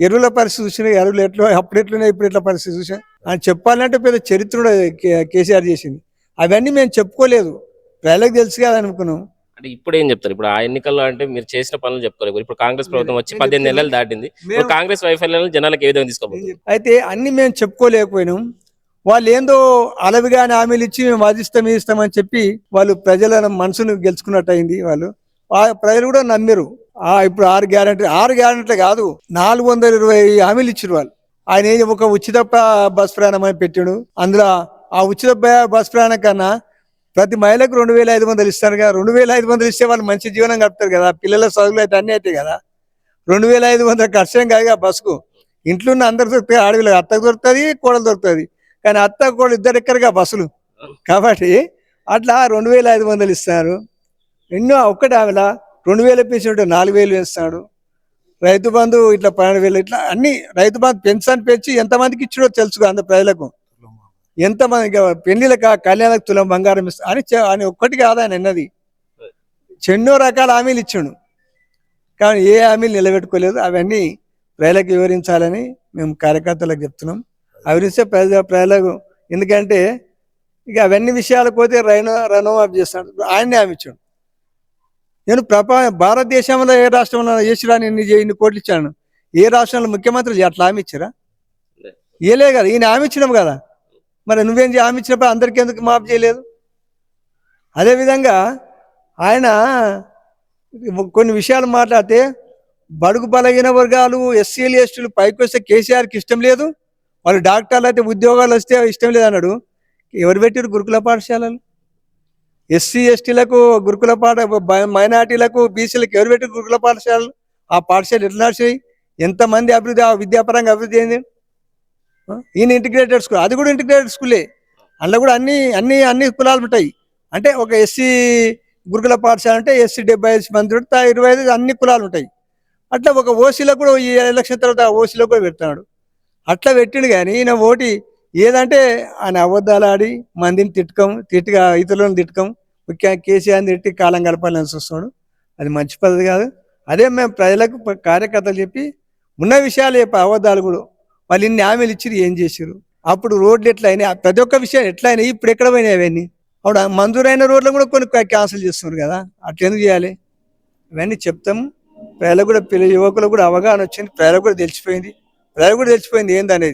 ఎరువుల పరిస్థితి చూసినా, ఎరువులు ఎట్లా అప్పుడు ఎట్లున్నాయి, ఇప్పుడు ఎట్లా పరిస్థితి చూసా అని చెప్పాలంటే పెద్ద చరిత్ర కేసీఆర్ చేసింది. అవన్నీ మేము చెప్పుకోలేదు, ప్రజలకు తెలుసు కదా అనుకున్నాం. అంటే ఇప్పుడు ఏం చెప్తారు? ఇప్పుడు ఆ ఎన్నికల్లో అంటే మీరు చేసిన పనులు చెప్పుకోలేదు. ఇప్పుడు కాంగ్రెస్ ప్రభుత్వం వచ్చి 18 నెలలు దాటింది. ఇప్పుడు కాంగ్రెస్ వైఫల్యాలను జనాలకు ఏ విధంగా తీసుకోబోతుంది? అయితే అన్ని మేము చెప్పుకోలేకపోయినాం. వాళ్ళు ఏందో అలవిగాని హామీలు ఇచ్చి మేము అది ఇస్తామని చెప్పి వాళ్ళు ప్రజల మనసును గెలుచుకున్నట్టు అయింది. వాళ్ళు ప్రజలు కూడా నమ్మిరు. ఇప్పుడు 6 గ్యారెంటీ కాదు, 420 హామీలు ఇచ్చారు వాళ్ళు. ఆయన ఏం ఒక ఉచిత బస్ ప్రయాణం అని పెట్టాడు. అందులో ఆ ఉచిత బస్ ప్రయాణం కన్నా ప్రతి మహిళకు 2500 ఇస్తారు కదా. 2500 ఇస్తే వాళ్ళు మంచి జీవనం గడుపుతారు కదా. పిల్లల చదువులు అయితే అన్నీ అవుతాయి కదా. 2500 ఖర్చం కాదుగా బస్సుకు. ఇంట్లో ఉన్న అందరు దొరుకుతాయి, ఆడవిలో అత్తకు దొరుకుతుంది, కోడలు దొరుకుతుంది. కానీ అత్త కోడలు ఇద్దరు ఎక్కరుగా బస్సులు. కాబట్టి అట్లా 2500 ఇస్తారు. ఎన్నో ఒక్కటి ఆవిడ 2000 పెన్షన్ ఉంటే 4000 వేస్తాడు. రైతు బంధు ఇట్లా 12,000 ఇట్లా అన్ని రైతు బంధు పెన్షన్ పెంచి ఎంతమందికి ఇచ్చాడో తెలుసు అంత ప్రజలకు. ఎంతమంది పెళ్లిలకు కళ్యాణకు తులం బంగారం ఇస్తా అని ఒక్కటి కాదు ఆయన అన్నది. ఎన్నో రకాల హామీలు ఇచ్చాడు, కానీ ఏ హామీలు నిలబెట్టుకోలేదు. అవన్నీ ప్రజలకు వివరించాలని మేము కార్యకర్తలకు చెప్తున్నాం. వివరిస్తే ప్రజలకు, ఎందుకంటే ఇక అవన్నీ విషయాలకు పోతే రుణమాఫీ చేస్తాడు. ఆయన్నే హామీ ఇచ్చాడు. నేను భారతదేశంలో ఏ రాష్ట్రంలో చేసిరాని ఇన్ని కోట్లు ఇచ్చాను. ఏ రాష్ట్రంలో ముఖ్యమంత్రులు అట్లా హామీ ఇచ్చారా? ఏలే కదా, ఈయన హామీ ఇచ్చినాం కదా. మరి నువ్వేం హామీ ఇచ్చినప్పుడు అందరికీ ఎందుకు మాఫ్ చేయలేదు? అదేవిధంగా ఆయన కొన్ని విషయాలు మాట్లాడితే బడుగు బలహీన వర్గాలు, ఎస్సీలు, ఎస్టీలు పైకి వస్తే కేసీఆర్కి ఇష్టం లేదు, వాళ్ళు డాక్టర్లు అయితే ఉద్యోగాలు వస్తే ఇష్టం లేదు అన్నాడు. ఎవరు పెట్టారు గురుకుల పాఠశాలలు? ఎస్సీ ఎస్టీలకు గురుకుల మైనార్టీలకు, బీసీలకు ఎవరు పెట్టారు గురుకుల పాఠశాలలు? ఆ పాఠశాలలు ఎట్లా నడిచాయి? ఎంతమంది అభివృద్ధి, విద్యాపరంగా అభివృద్ధి అయింది? ఈయన ఇంటిగ్రేటెడ్ స్కూల్, అది కూడా ఇంటిగ్రేటెడ్ స్కూలే. అందులో కూడా అన్ని కులాలు ఉంటాయి. అంటే ఒక ఎస్సీ గురుకుల పాఠశాల అంటే ఎస్సీ 75 మంది ఉంటే 25 అన్ని కులాలు ఉంటాయి. అట్లా ఒక ఓసీలో కూడా ఈ ఎలక్షన్ తర్వాత ఓసీలో కూడా పెడతాడు. అట్లా పెట్టిండు. కానీ ఈయన ఓటి ఏదంటే ఆయన అబద్ధాలు ఆడి మందిని తిట్టుగా ఇతరులను తిట్టకం, ముఖ్యంగా కేసీఆర్ని తిట్టి కాలం గడపాలని చూస్తున్నాడు. అది మంచి పద్ధతి కాదు. అదే మేము ప్రజలకు కార్యకర్తలు చెప్పి ఉన్న విషయాలు చెప్పి అబద్ధాలు కూడా వాళ్ళు ఇన్ని హామీలు ఇచ్చి ఏం చేశారు, అప్పుడు రోడ్లు ఎట్లా అయినాయి, ప్రతి ఒక్క విషయం ఎట్లా అయినాయి, ఇప్పుడు ఎక్కడ పోయినాయి అవన్నీ. అప్పుడు మంజూరైన రోడ్లు కూడా కొన్ని క్యాన్సిల్ చేస్తున్నారు కదా. అట్లా ఎందుకు చేయాలి? ఇవన్నీ చెప్తాము. ప్రజలకు కూడా యువకులకు కూడా అవగాహన వచ్చింది, ప్రజలకు కూడా తెలిసిపోయింది ఏందనేది.